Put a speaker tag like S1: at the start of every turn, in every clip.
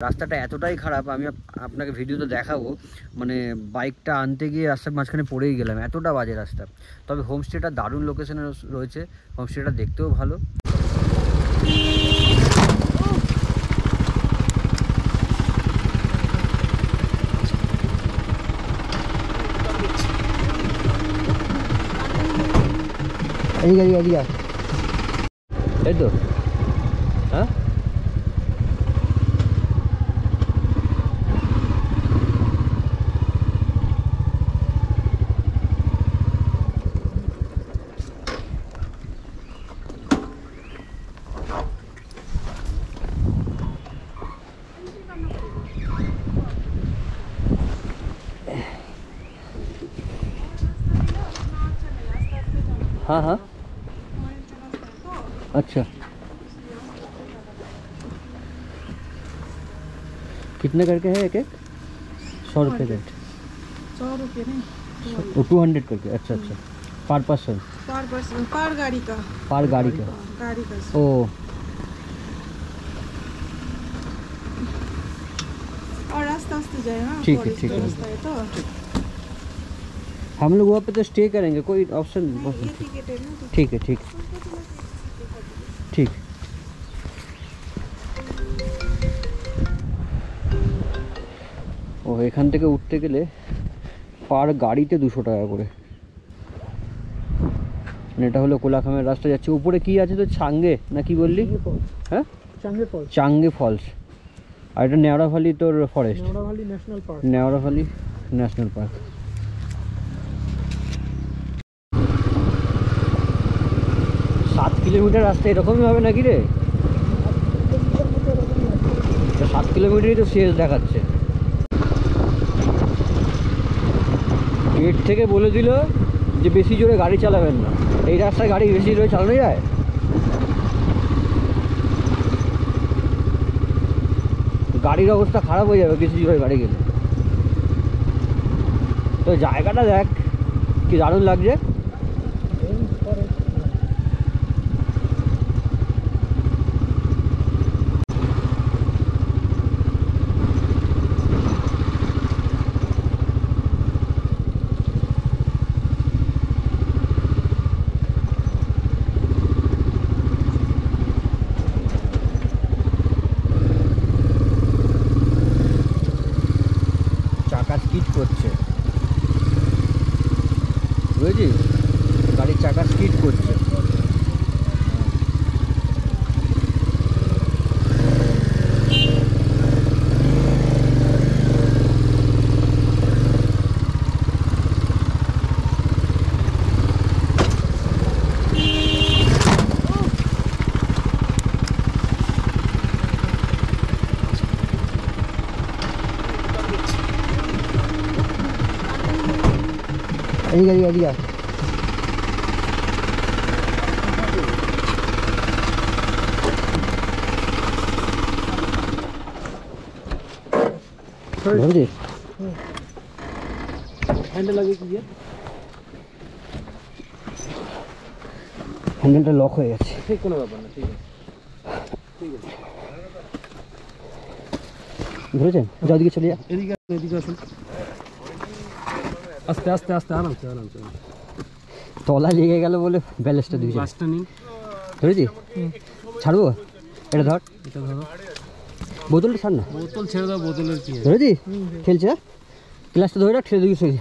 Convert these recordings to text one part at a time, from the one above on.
S1: রাস্তাটা এতটাই খারাপ, আমি আপনাকে ভিডিওতে দেখাবো। মানে বাইকটা আনতে গিয়ে রাস্তার মাঝখানে পড়েই গেলাম, এতটা বাজে রাস্তা। তবে হোমস্টেটা দারুণ লোকেশনে রয়েছে, হোমস্টেটা দেখতেও ভালো। এই তো হ্যাঁ, हाँ हाँ अच्छा। कितने करके है एक एक? 100 रुपये रेट?
S2: 100 रुपये नहीं,
S1: 200 करके। अच्छा अच्छा, पर पर्सन?
S2: पर गाड़ी का।
S1: पर गाड़ी का?
S2: गाड़ी का।
S1: ओ
S2: और रास्ता जाए। हाँ
S1: ठीक है ठीक है।
S2: तो
S1: हम लोग वहाँ पे तो स्टे करेंगे, कोई ऑप्शन? ठीक है ठीक ठीक। ও এখান থেকে উঠতে গেলে পার গাড়িতে 200 টাকা করে। এটা হলো কোলাখামের রাস্তা যাচ্ছে। উপরে কি আছে তো, চাঙ্গে না কি বললি? হ্যাঁ, চাঙ্গে ফলস। আর এটা নেওড়াভালি তোর ফরেস্ট, নেওড়াভালি ন্যাশনাল পার্ক। 7 কিলোমিটার রাস্তা এরকমই হবে নাকি রে? 7 কিলোমিটারই তো শেষ দেখাচ্ছে। গেট থেকে বলে দিল যে বেশি জোরে গাড়ি চালাবেন না। এই রাস্তায় গাড়ি বেশি জোরে চালানো যায়? গাড়ির অবস্থা খারাপ হয়ে যাবে বেশি জোরে গাড়ি গেলে। তো জায়গাটা দেখ কি দারুণ লাগছে। করছে বুঝেছিস, গাড়ির চাকা স্কিড করছে। এদিকে হ্যান্ডেলটা লক হয়ে গেছে। ঠিক, কোনো ব্যাপার না, ঠিক আছে ঠিক আছে। ধরেছেন? যাও দিকে চলে যা। এদিকে আসুন, আস্তে আস্তে আস্তে, আরামসে আরামসে। তলা লেগে গেল বলে ব্যালেন্সটা দিয়েছি। বাসটা নিন। ধরেছি? ছাড়বো? এটা ধর, এটা ধরো। বোতলটা ছাড় না। বোতল ছেড়ে দাও, বোতলের কি? ধরেছি? খেলছে। গ্লাসটা ধরে রাখ, ছেড়ে দিবি সই।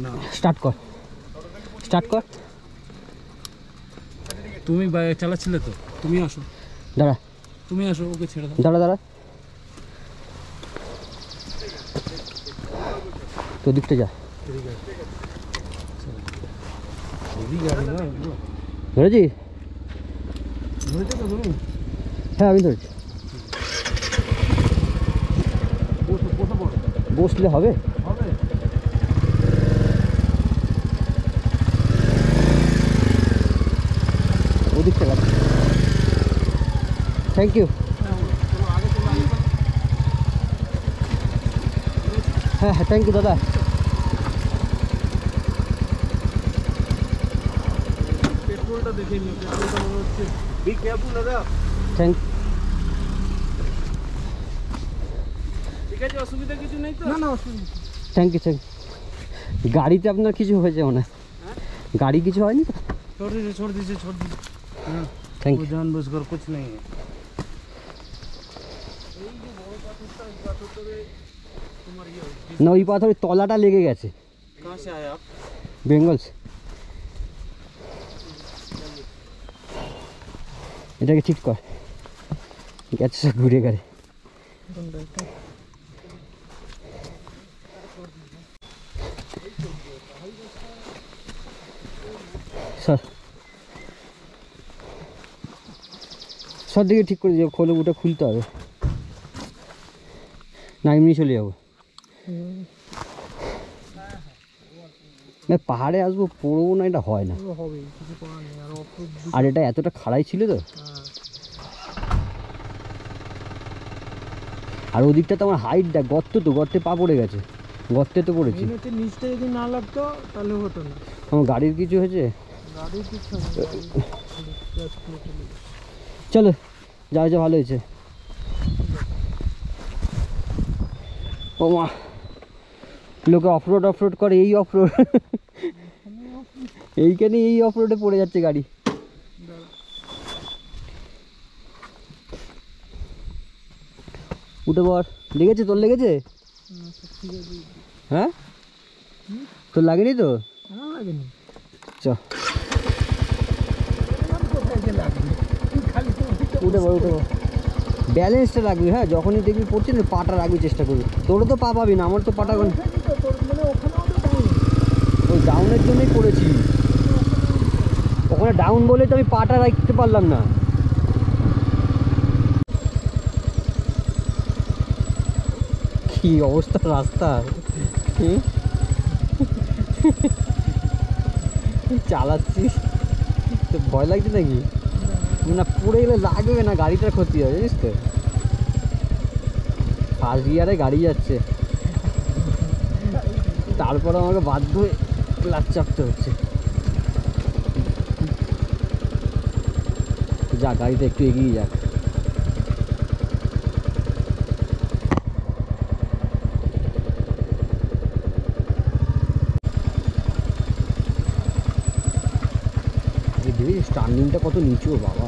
S1: না, স্টার্ট কর, স্টার্ট কর। তুমি চালাচ্ছিলে তো, তুমি আসো। দাঁড়া, তুমি আসো, ওকে ছেড়ে দাও। দাঁড়া দাঁড়া, তো দিকটা যা। ধরেছি? হ্যাঁ আমি ধরেছি। বসলে হবে? ওদিকটা গেল। Thank you. হ্যাঁ হ্যাঁ, থ্যাংক ইউ দাদা। পেট্রোলটা দেখে নিও, পেট্রোলটা মনে হচ্ছে। বি কেয়ারফুল দাদা। থ্যাংক
S3: আছে, অসুবিধা কিছু নেই তো?
S2: না না অসুবিধা
S1: থ্যাংক ইউ থ্যাংক ইউ। গাড়িতে আপনার কিছু হয়েছে মনে হয়? गाड़ी কিছু হয়নি তো?
S3: छोड़ दीजिए
S1: থ্যাংক
S3: वो
S1: ইউ।
S3: जानबूझकर कुछ नहीं है।
S1: না ওই পাথরের তলাটা লেগে গেছে।
S3: कहाँ से आए आप?
S1: বেঙ্গল। এটাকে ঠিক কর, গেছে সব ঘুরে গেলে। স্যার সব দিকে ঠিক করে দিও, খোলে ওটা খুলতে হবে না এমনি চলে যাবো। না পাহাড়ে আসবো পড়বো না, এটা হয় না।
S2: হবে কিছু করার নেই। আর অত
S1: আর এটা এতটা খাড়াই ছিল তো, আর ওদিকটা তো আমার হাইট দেখ, গর্ত তো, গর্তে পা পড়ে গেছে, গর্তে তো পড়েছি।
S2: নিচটা যদি না লাগতো তাহলে হতো না।
S1: আমার গাড়ির কিছু হয়েছে?
S2: গাড়ির কিছু
S1: চলো যা হয়েছে ভালো হয়েছে। ও মা, লোকে অফরোড করে, এই অফরোড এইখানে এই অফরোডে পড়ে যাচ্ছে গাড়ি। উঠে পর, লেগেছে তোর? লেগেছে? হ্যাঁ তোর লাগেনি তো?
S2: লাগেনি।
S1: চ উঠে পর উঠে পর, ব্যালেন্সটা রাখবি। হ্যাঁ যখনই দেখবি পড়ছিস না পাটা রাখবি, চেষ্টা করবি। তোরও তো পা পাবি না, আমার তো পাটা ওই ডাউনের জন্যই পড়েছি। ওখানে ডাউন বলে তো আমি পাটা রাখতে পারলাম না। কি অবস্থা রাস্তা, চালাচ্ছিস তো ভয় লাগছে নাকি? না পড়ে গেলে লাগবে না, গাড়িটার ক্ষতি হয় জানিস তো। ফার্স্ট গিয়ারে গাড়ি যাচ্ছে, তারপরে আমাকে বাধ্য হয়ে ক্লাচ চাপতে হচ্ছে। যা গাড়িটা একটু এগিয়ে যাক। দেখি টার্নিংটা কত নিচু বাবা।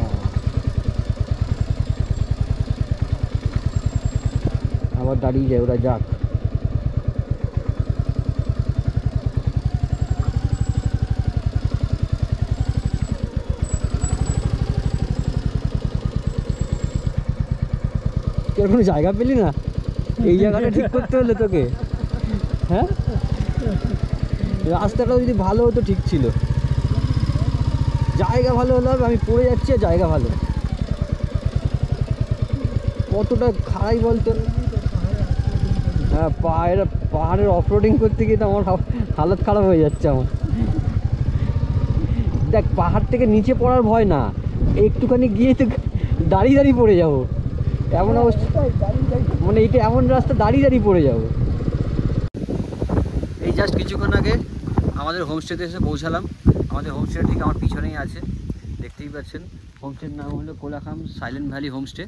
S1: আবার দাঁড়িয়ে যায়, ওরা যাক। তোর কোনো জায়গা পেলি না, এই জায়গাটা ঠিক করতে হলে তোকে। হ্যাঁ রাস্তাটাও যদি ভালো হতো ঠিক ছিল, জায়গা ভালো হলে হবে। আমি পড়ে যাচ্ছি, জায়গা ভালো, কতটা খারাই বলতো। হ্যাঁ পাহাড়ের অফরোডিং করতে গিয়ে তো আমার হালত খারাপ হয়ে যাচ্ছে আমার। দেখ পাহাড় থেকে নিচে পড়ার ভয় না, একটুখানি গিয়ে তো দাঁড়িয়ে দাঁড়িয়ে পড়ে যাবো, এমন অবস্থা। মানে এটা এমন রাস্তা, দাঁড়িয়ে দাঁড়িয়ে পড়ে যাবো। এই জাস্ট কিছুক্ষণ আগে আমাদের হোমস্টেতে এসে পৌঁছালাম। আমাদের হোমস্টে ঠিক আমার পিছনেই আছে, দেখতেই পাচ্ছেন। হোমস্টের নাম হলো কোলাখাম সাইলেন্ট ভ্যালি হোমস্টে।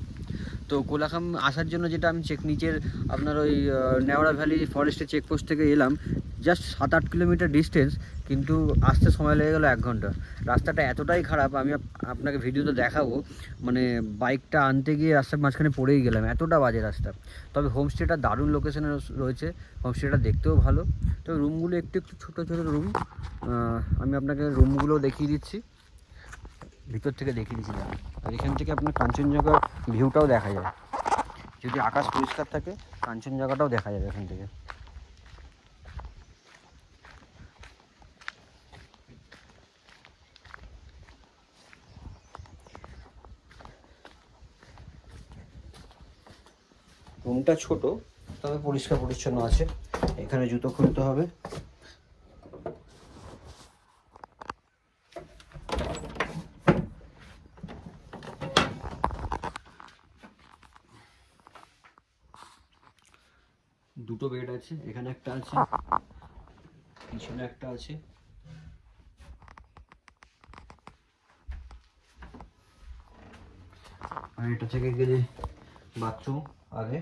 S1: তো কোলাখাম আসার জন্য যেটা আমি নিচের আপনার ওই নেওড়া ভ্যালি ফরেস্টের চেকপোস্ট থেকে এলাম, জাস্ট 7-8 কিলোমিটার ডিস্টেন্স, কিন্তু আসতে সময় লেগে গেলো 1 ঘন্টা। রাস্তাটা এতটাই খারাপ, আমি আপনাকে ভিডিওতে দেখাবো। মানে বাইকটা আনতে গিয়ে রাস্তার মাঝখানে পড়েই গেলাম, এতটা বাজে রাস্তা। তবে হোমস্টেটা দারুণ লোকেশনে রয়েছে, হোমস্টেটা দেখতেও ভালো। তো রুমগুলো একটু একটু ছোটো ছোটো রুম, আমি আপনাকে রুমগুলো দেখিয়ে দিচ্ছি, ভিতর থেকে দেখিয়ে দিচ্ছিলাম। আর এখান থেকে আপনার কাঞ্চনজঙ্ঘার ভিউটাও দেখা যায়, যদি আকাশ পরিষ্কার থাকে কাঞ্চনজঙ্ঘাটাও দেখা যাবে এখান থেকে। রুমটা ছোট, তবে পরিষ্কার পরিচ্ছন্ন আছে। এখানে জুতো খুলতে হবে। দুটো বেড আছে, এখানে একটা আছে, পিছনে একটা আছে। আর এটা থেকে গেলে বাথরুম আগে।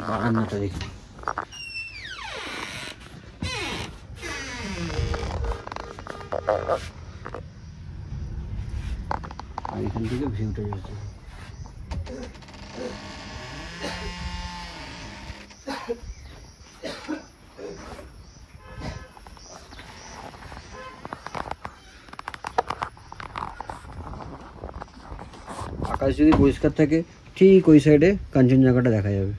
S1: বারান্দাটা দেখি। আর এখান থেকে ভিউটা যাচ্ছে। আকাশ যদি পরিষ্কার থাকে ঠিক ওই সাইডে কাঞ্চনজঙ্ঘাটা দেখা যাবে।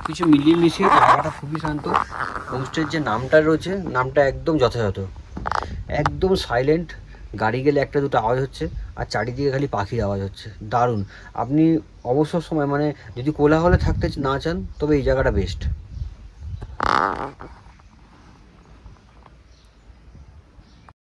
S1: কিছু মিলিয়ে মিশিয়ে জায়গাটা খুবই শান্ত। হোমস্টের যে নামটা রয়েছে নামটা একদম যথাযথ, একদম সাইলেন্ট। গাড়ি গেলে একটা দুটো আওয়াজ হচ্ছে আর চারিদিকে খালি পাখির আওয়াজ হচ্ছে। দারুণ। আপনি অবসর সময় মানে যদি কোলাহলে থাকতে না চান তবে এই জায়গাটা বেস্ট।